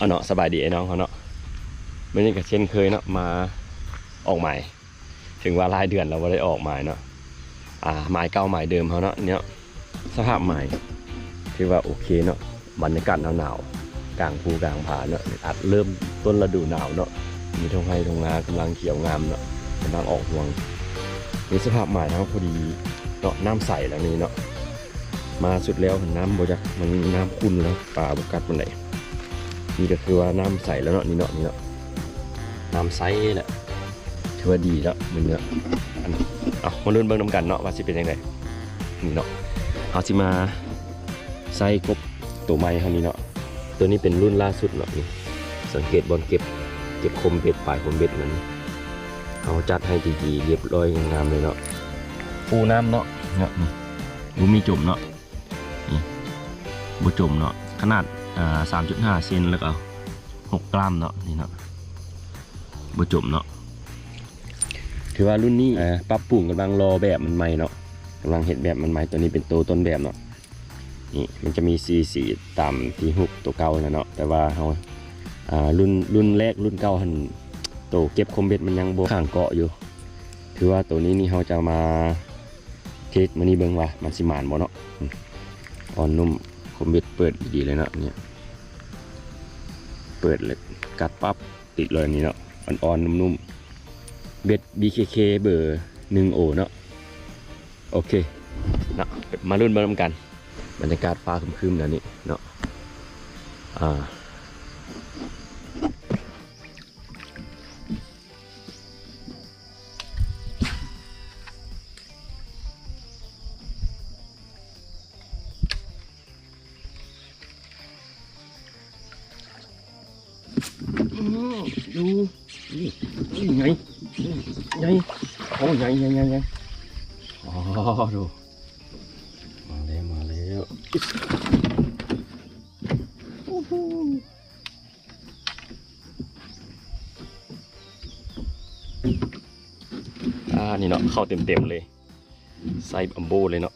เอาเนาะสบายดีไอ้น้องเขาเนาะไม่ได้กับเช่นเคยเนาะมาออกใหม่ถึงว่าหลายเดือนเราไม่ได้ออกใหม่เนาะหมายเก่าหมายเดิมเขาเนาะเนี่ยสภาพใหม่ที่ว่าโอเคเนาะบรรยากาศหนาวๆกลางภูกลางผาเนาะอาจเริ่มต้นฤดูหนาวเนาะมีทุ่งไร่ทุ่งนากำลังเขียวงามเนาะกำลังออกรวงนี่สภาพใหม่นะพอดีเนาะน้ำใสแล้วนี่เนาะมาสุดแล้วน้ำบจักมันน้ำขุ่นแล้วป่าบกัดมันไหนนี่ก็คือว่าน้ำใสแล้วเนาะนี่เนาะน้ำใสแหละถือว่าดีแล้วมันเนาะเอามาลุ้นเบิ่งน้ำกันเนาะว่าสิเป็นยังไงนี่เนาะเอาสิมาใส่กบตัวใหม่เท่านี้เนาะตัวนี้เป็นรุ่นล่าสุดเนาะนี่สังเกตบอลเก็บคมเบ็ดปลายคมเบ็ดมันเขาจัดให้ดีๆเรียบร้อยงามเลยเนาะปูน้ำเนาะเนี่ยนี่มีจุ่มเนาะนี่บุจุ่มเนาะขนาด3.5 เซนแล้วก็6 กรัมเนาะนี่เนาะบุจุ่มเนาะถือว่ารุ่นนี้ปรับปรุงกำลังรอแบบมันใหม่เนาะกำลังเห็นแบบมันใหม่ตัวนี้เป็นตัวต้นแบบเนาะนี่มันจะมีสีตามที่หุบตัวเก่านะเนาะแต่ว่าเขารุ่นแรกรุ่นเก่าหันตัวเก็บคมเบ็ดมันยังโบข้างเกาะอยู่ถือว่าตัวนี้นี่เขาจะมาเทสมันนี่เบิ่งว่ามันสิหมานบ่เนาะอ่อนนุ่มคมเบ็ดเปิดดีเลยเนาะเนี่ยเปิดเลยกัดปั๊บติดเลยนี่เนาะอ่อนๆนุ่มๆเบ็ด BKK เบอร์1 โอเนาะโอเคเนาะมาลุ้นมาลุ้นกันบรรยากาศฟ้าครึมๆนะนี่เนาะดูนี่ไงโอ้ไงอ๋อดูมาแล้วนี่เนาะเข้าเต็มเลยใส่บัมโบเลยเนาะ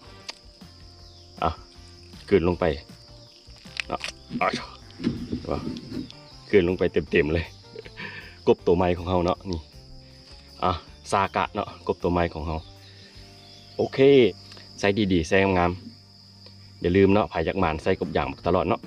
เกินลงไปเนาะเกินลงไปเต็มเลยกบตัวไม้ของเขาเนาะนี่ซากะเนาะกบตัวไม้ของเขาโอเคใส่ดีๆใส่งามๆอย่าลืมเนาะผายยักษ์หมานใส่กบอย่างตลอดเนาะ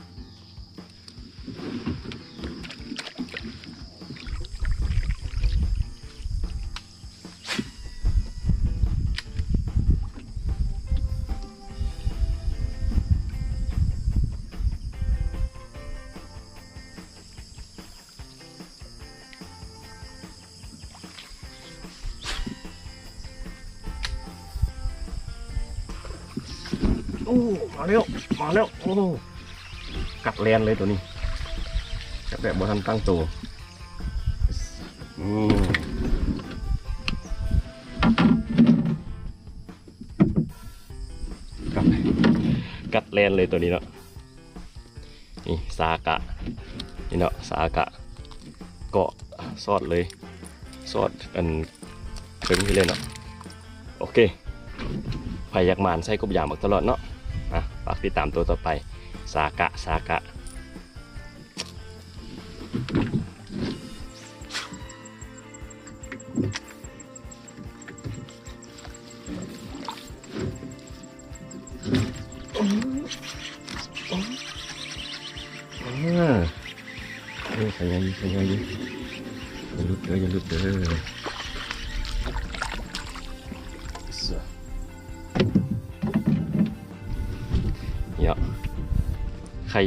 โอ้มาแล้วโอ้กัดแลนเลยตัวนี้กัดแบบบนทันตั้งตัวกัดแลนเลยตัวนี้เนาะนี่ซากะนี่เนาะซากะเกาะซอดเลยซอดกันถึงที่เลยเนาะโอเคพยักหมานใส่กบยางตลอดเนาะฝากติดตามตัวต่อไปซากะใส่ยังอย่าลุดเด้อเนี่ยใคร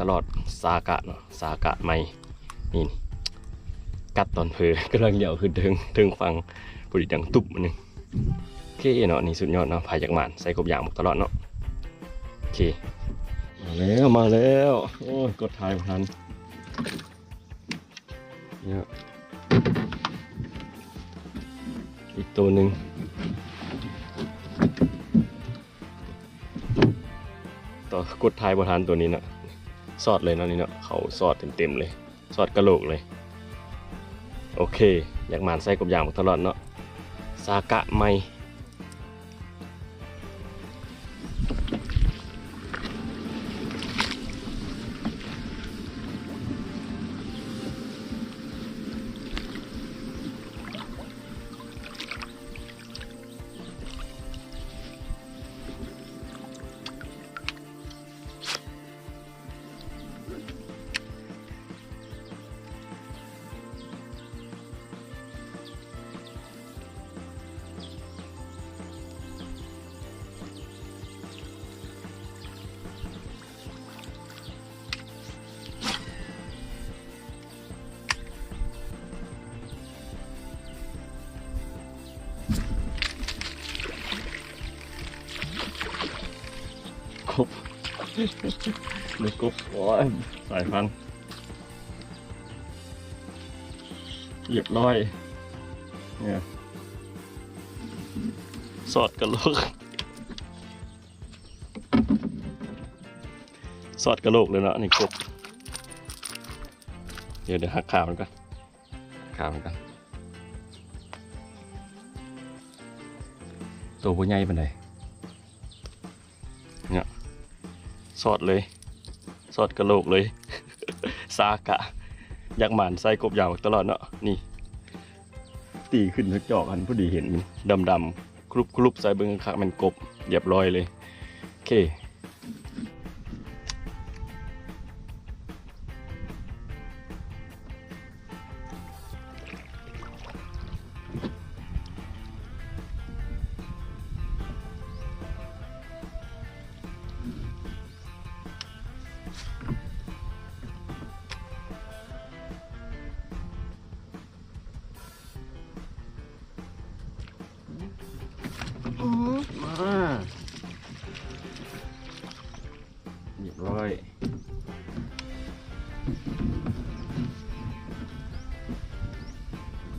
ตลอดซากะเนาะซากะไม่นี่กัดตอนเพอกำลังเหยาขึ้นถึงฟังผลิตดังตุบมันนึงโอเคเนาะนี่สุดยอดเนาะพายจากหมานใส่กบอย่างตลอดเนาะโอเคมาแล้วโอ้กดถ่ายทันเนี่ยอีกตัวหนึ่งต่อกดถ่ายบนทันตัวนี้เนาะสอดเลยเนาะนี่เนาะเขาสอดเต็มเลยสอดกระโหลกเลยโอเคอยากหมานใส่กบอย่างตลอดเนาะซากะไม่ บได้กบโอ้ยสายพันธุ์เรียบร้อยเนี่ยสอดกระโหลกสอดกระโหลกเลยเนาะนี่กบเดี๋ยวหักขามันก่อนขามันก่อนตัวผู้ใหญ่เป็นไงเนี่ยสอดเลยสอดกระโหลกเลย ซากะอยากหมานใส่กบยาวตลอดเนาะนี่ตีขึ้นทักจอกอันพอดีเห็นมันดำๆคลุบใส่เบิ้งข้างมันกบเรียบร้อยเลยโอเคมาเรียบร้อย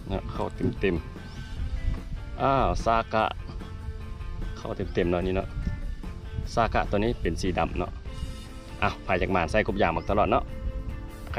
เนี่ยเข้าเต็มอ้าวซากะเข้าเต็มเนาะนี่เนาะซากะตัวนี้เป็นสีดำเนาะอ้าวภายจากหมานใส่กบยางมาตลอดเนาะโอเค